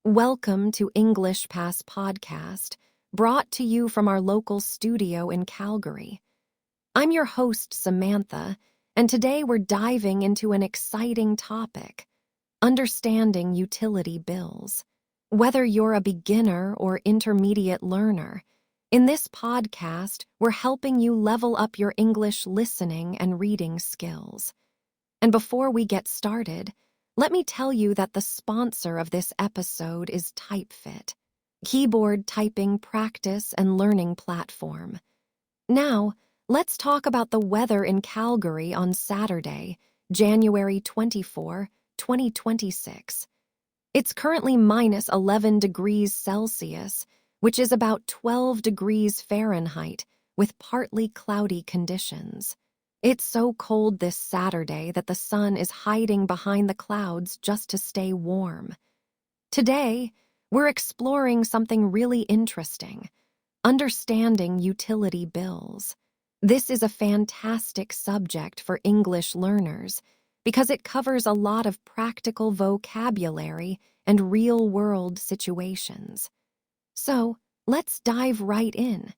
Welcome to EnglishPass Podcast, brought to you from our local studio in Calgary. I'm your host, Samantha, and today we're diving into an exciting topic: understanding utility bills. Whether you're a beginner or intermediate learner, in this podcast, we're helping you level up your English listening and reading skills. And before we get started, let me tell you that the sponsor of this episode is TypeFit, keyboard typing practice and learning platform. Now, let's talk about the weather in Calgary on Saturday, January 24, 2026. It's currently minus 11 degrees Celsius, which is about 12 degrees Fahrenheit, with partly cloudy conditions. It's so cold this Saturday that the sun is hiding behind the clouds just to stay warm. Today, we're exploring something really interesting: understanding utility bills. This is a fantastic subject for English learners because it covers a lot of practical vocabulary and real-world situations. So, let's dive right in.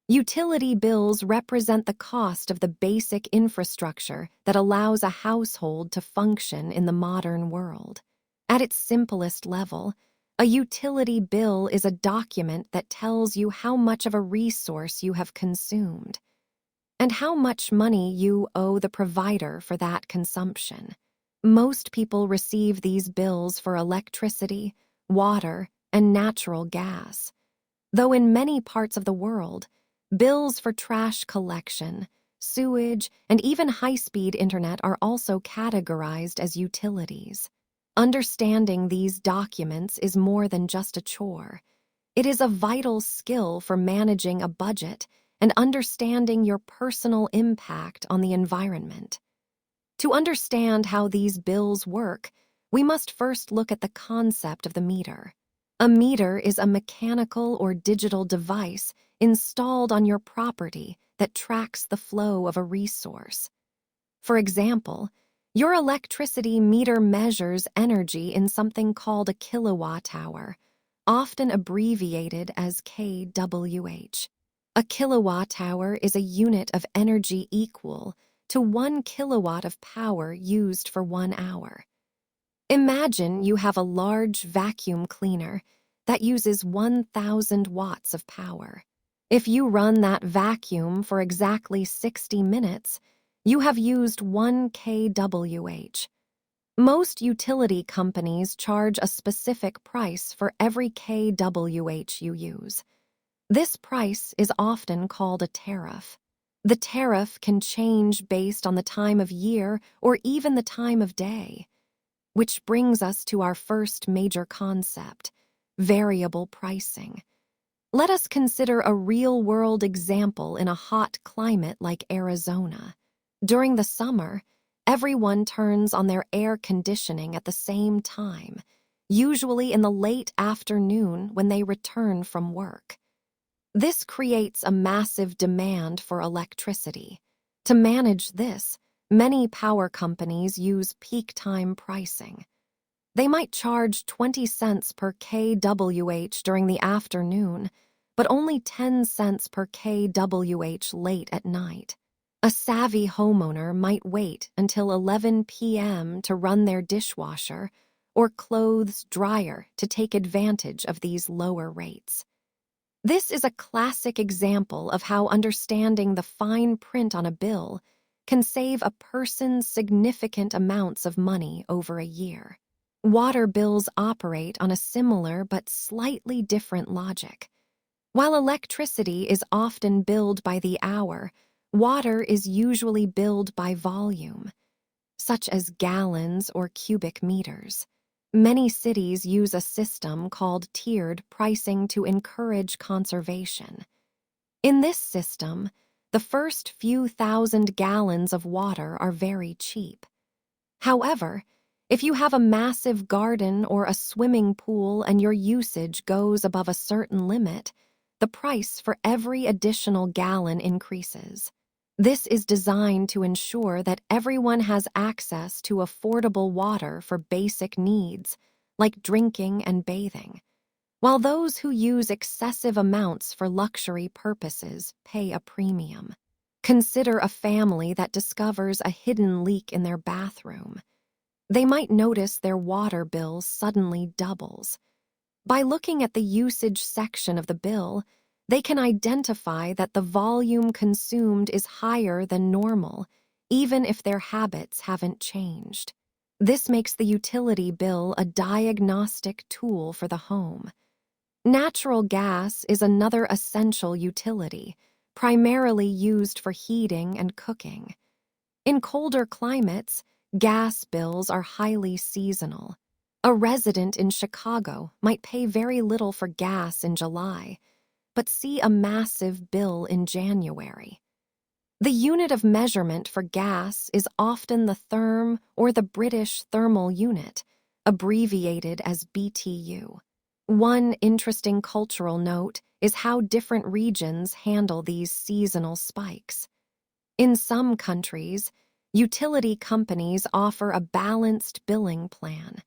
Utility bills represent the cost of the basic infrastructure that allows a household to function in the modern world. At its simplest level, a utility bill is a document that tells you how much of a resource you have consumed and how much money you owe the provider for that consumption. Most people receive these bills for electricity, water, and natural gas, though in many parts of the world, bills for trash collection, sewage, and even high-speed internet are also categorized as utilities. Understanding these documents is more than just a chore. It is a vital skill for managing a budget and understanding your personal impact on the environment. To understand how these bills work, we must first look at the concept of the meter. A meter is a mechanical or digital device installed on your property that tracks the flow of a resource. For example, your electricity meter measures energy in something called a kilowatt hour, often abbreviated as kWh. A kilowatt hour is a unit of energy equal to 1 kilowatt of power used for 1 hour. Imagine you have a large vacuum cleaner that uses 1,000 watts of power. If you run that vacuum for exactly 60 minutes, you have used 1 kWh. Most utility companies charge a specific price for every kWh you use. This price is often called a tariff. The tariff can change based on the time of year or even the time of day, which brings us to our first major concept: variable pricing. Let us consider a real-world example in a hot climate like Arizona. During the summer, everyone turns on their air conditioning at the same time, usually in the late afternoon when they return from work. This creates a massive demand for electricity. To manage this, many power companies use peak time pricing. They might charge 20 cents per kWh during the afternoon, but only 10 cents per kWh late at night. A savvy homeowner might wait until 11 p.m. to run their dishwasher or clothes dryer to take advantage of these lower rates. This is a classic example of how understanding the fine print on a bill can save a person significant amounts of money over a year. Water bills operate on a similar but slightly different logic. While electricity is often billed by the hour, water is usually billed by volume, such as gallons or cubic meters. Many cities use a system called tiered pricing to encourage conservation. In this system, the first few thousand gallons of water are very cheap. However, if you have a massive garden or a swimming pool and your usage goes above a certain limit, the price for every additional gallon increases. This is designed to ensure that everyone has access to affordable water for basic needs, like drinking and bathing, while those who use excessive amounts for luxury purposes pay a premium. Consider a family that discovers a hidden leak in their bathroom. They might notice their water bill suddenly doubles. By looking at the usage section of the bill, they can identify that the volume consumed is higher than normal, even if their habits haven't changed. This makes the utility bill a diagnostic tool for the home. Natural gas is another essential utility, primarily used for heating and cooking. In colder climates, gas bills are highly seasonal. A resident in Chicago might pay very little for gas in July, but see a massive bill in January. The unit of measurement for gas is often the therm or the British thermal unit, abbreviated as BTU. One interesting cultural note is how different regions handle these seasonal spikes. In some countries, utility companies offer a balanced billing plan.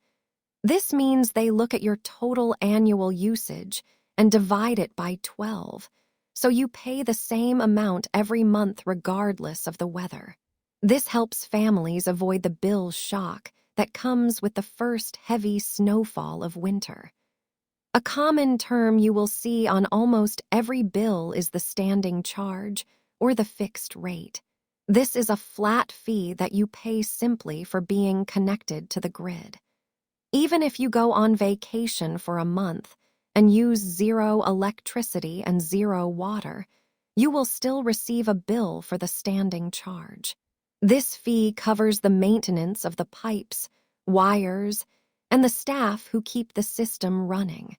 This means they look at your total annual usage and divide it by 12, so you pay the same amount every month regardless of the weather. This helps families avoid the bill shock that comes with the first heavy snowfall of winter. A common term you will see on almost every bill is the standing charge, or the fixed rate. This is a flat fee that you pay simply for being connected to the grid. Even if you go on vacation for a month and use zero electricity and zero water, you will still receive a bill for the standing charge. This fee covers the maintenance of the pipes, wires, and the staff who keep the system running.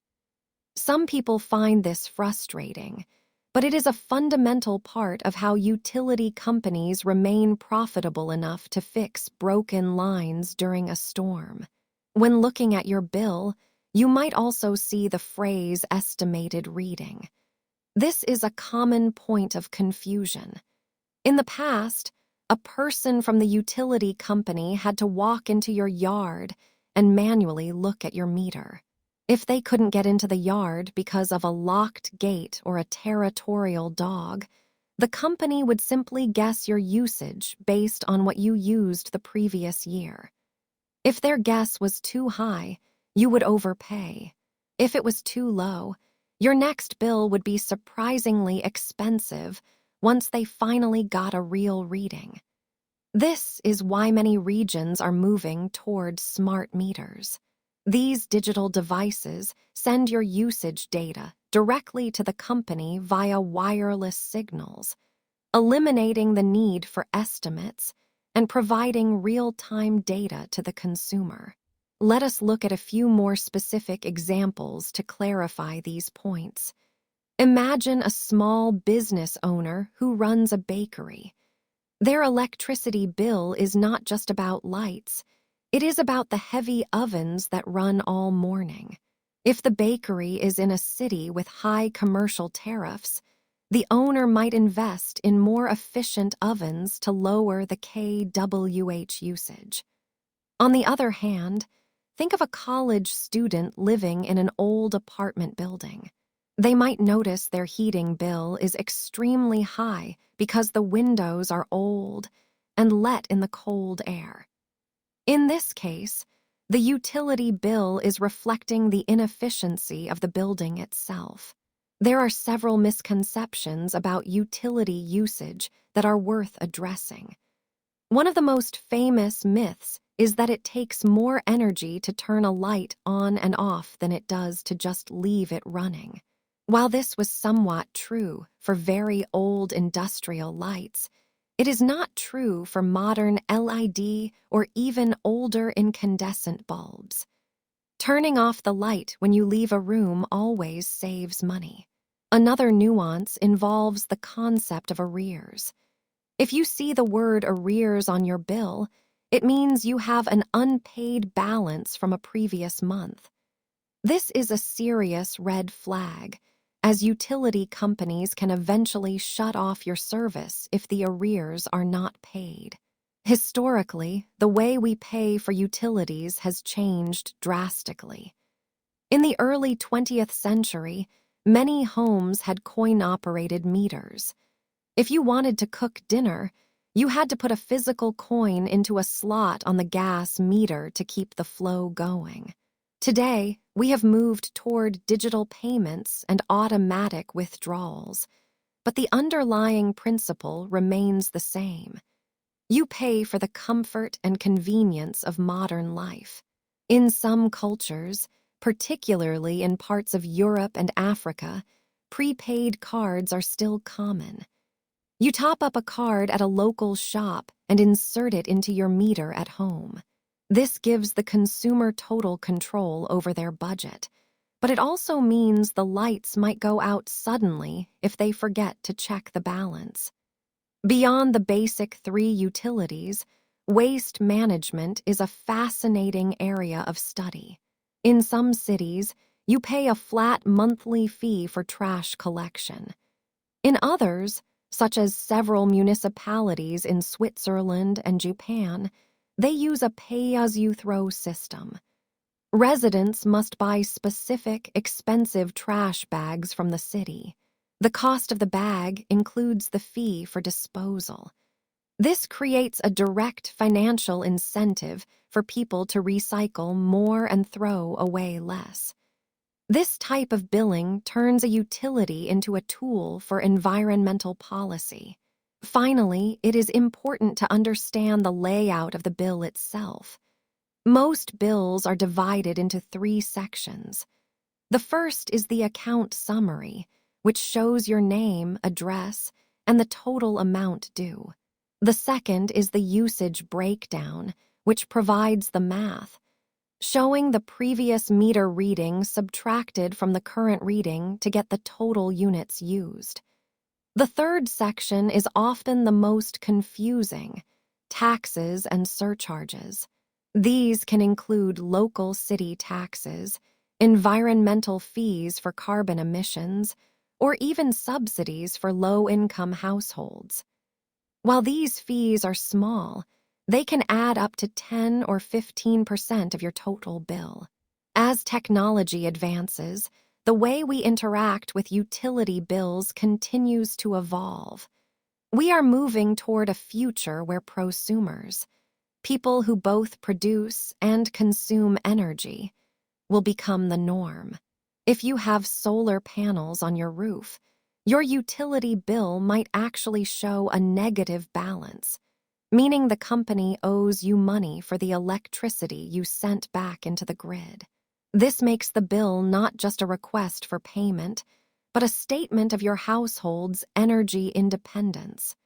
Some people find this frustrating, but it is a fundamental part of how utility companies remain profitable enough to fix broken lines during a storm. When looking at your bill, you might also see the phrase estimated reading. This is a common point of confusion. In the past, a person from the utility company had to walk into your yard and manually look at your meter. If they couldn't get into the yard because of a locked gate or a territorial dog, the company would simply guess your usage based on what you used the previous year. If their guess was too high, you would overpay. If it was too low, your next bill would be surprisingly expensive once they finally got a real reading. This is why many regions are moving toward smart meters. These digital devices send your usage data directly to the company via wireless signals, eliminating the need for estimates and providing real-time data to the consumer. Let us look at a few more specific examples to clarify these points. Imagine a small business owner who runs a bakery. Their electricity bill is not just about lights. It is about the heavy ovens that run all morning. If the bakery is in a city with high commercial tariffs, the owner might invest in more efficient ovens to lower the kWh usage. On the other hand, think of a college student living in an old apartment building. They might notice their heating bill is extremely high because the windows are old and let in the cold air. In this case, the utility bill is reflecting the inefficiency of the building itself. There are several misconceptions about utility usage that are worth addressing. One of the most famous myths is that it takes more energy to turn a light on and off than it does to just leave it running. While this was somewhat true for very old industrial lights, it is not true for modern LED or even older incandescent bulbs. Turning off the light when you leave a room always saves money. Another nuance involves the concept of arrears. If you see the word arrears on your bill, it means you have an unpaid balance from a previous month. This is a serious red flag, as utility companies can eventually shut off your service if the arrears are not paid. Historically, the way we pay for utilities has changed drastically. In the early 20th century, many homes had coin-operated meters. If you wanted to cook dinner, you had to put a physical coin into a slot on the gas meter to keep the flow going. Today, we have moved toward digital payments and automatic withdrawals, but the underlying principle remains the same. You pay for the comfort and convenience of modern life. In some cultures, particularly in parts of Europe and Africa, prepaid cards are still common. You top up a card at a local shop and insert it into your meter at home. This gives the consumer total control over their budget, but it also means the lights might go out suddenly if they forget to check the balance. Beyond the basic 3 utilities, waste management is a fascinating area of study. In some cities, you pay a flat monthly fee for trash collection. In others, such as several municipalities in Switzerland and Japan, they use a pay-as-you-throw system. Residents must buy specific, expensive trash bags from the city. The cost of the bag includes the fee for disposal. This creates a direct financial incentive for people to recycle more and throw away less. This type of billing turns a utility into a tool for environmental policy. Finally, it is important to understand the layout of the bill itself. Most bills are divided into 3 sections. The first is the account summary, which shows your name, address, and the total amount due. The second is the usage breakdown, which provides the math, showing the previous meter reading subtracted from the current reading to get the total units used. The third section is often the most confusing: taxes and surcharges. These can include local city taxes, environmental fees for carbon emissions, or even subsidies for low-income households. While these fees are small, they can add up to 10 or 15% of your total bill. As technology advances, the way we interact with utility bills continues to evolve. We are moving toward a future where prosumers, people who both produce and consume energy, will become the norm. If you have solar panels on your roof, your utility bill might actually show a negative balance, meaning the company owes you money for the electricity you sent back into the grid. This makes the bill not just a request for payment, but a statement of your household's energy independence.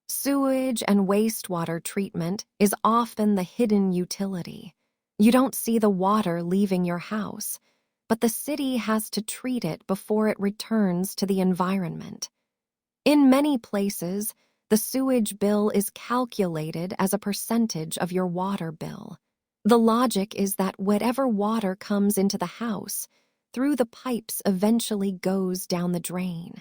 Sewage and wastewater treatment is often the hidden utility. You don't see the water leaving your house, but the city has to treat it before it returns to the environment. In many places, the sewage bill is calculated as a percentage of your water bill. The logic is that whatever water comes into the house through the pipes eventually goes down the drain.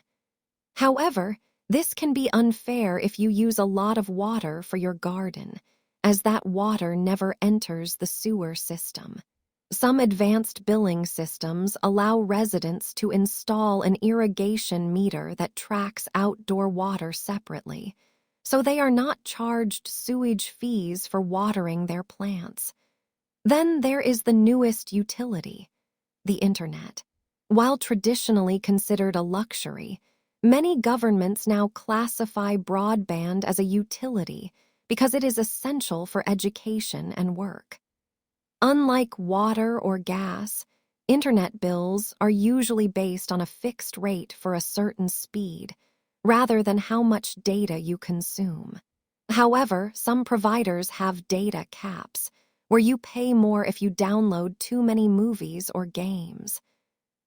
However, this can be unfair if you use a lot of water for your garden, as that water never enters the sewer system. Some advanced billing systems allow residents to install an irrigation meter that tracks outdoor water separately, so they are not charged sewage fees for watering their plants. Then there is the newest utility, the internet. While traditionally considered a luxury, many governments now classify broadband as a utility because it is essential for education and work. Unlike water or gas, internet bills are usually based on a fixed rate for a certain speed, rather than how much data you consume. However, some providers have data caps, where you pay more if you download too many movies or games.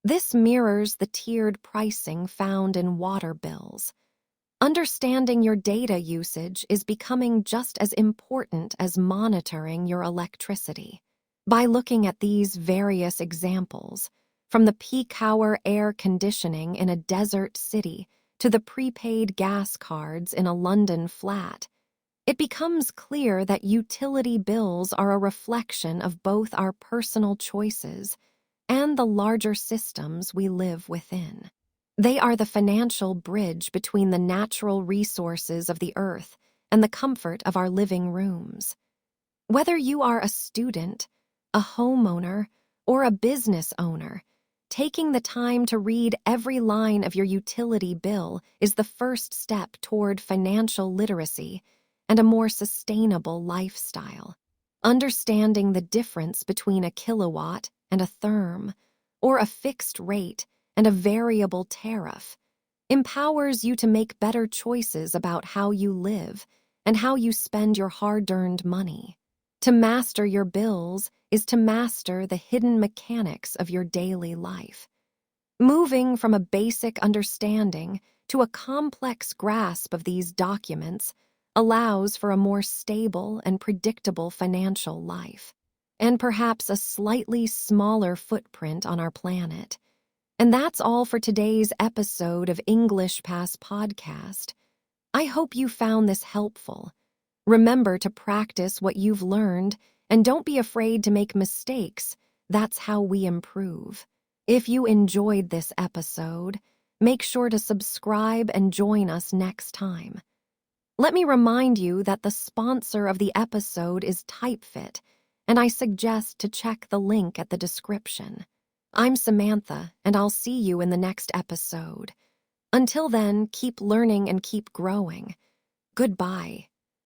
This mirrors the tiered pricing found in water bills. Understanding your data usage is becoming just as important as monitoring your electricity. By looking at these various examples, from the peak-hour air conditioning in a desert city to the prepaid gas cards in a London flat, it becomes clear that utility bills are a reflection of both our personal choices and the larger systems we live within. They are the financial bridge between the natural resources of the earth and the comfort of our living rooms. Whether you are a student, a homeowner, or a business owner, taking the time to read every line of your utility bill is the first step toward financial literacy and a more sustainable lifestyle. Understanding the difference between a kilowatt and a therm, or a fixed rate and a variable tariff, empowers you to make better choices about how you live and how you spend your hard-earned money. To master your bills is to master the hidden mechanics of your daily life. Moving from a basic understanding to a complex grasp of these documents allows for a more stable and predictable financial life, and perhaps a slightly smaller footprint on our planet. And that's all for today's episode of EnglishPass Podcast. I hope you found this helpful. Remember to practice what you've learned and don't be afraid to make mistakes. That's how we improve. If you enjoyed this episode, make sure to subscribe and join us next time. Let me remind you that the sponsor of the episode is TypeFit, and I suggest to check the link at the description. I'm Samantha, and I'll see you in the next episode. Until then, keep learning and keep growing. Goodbye.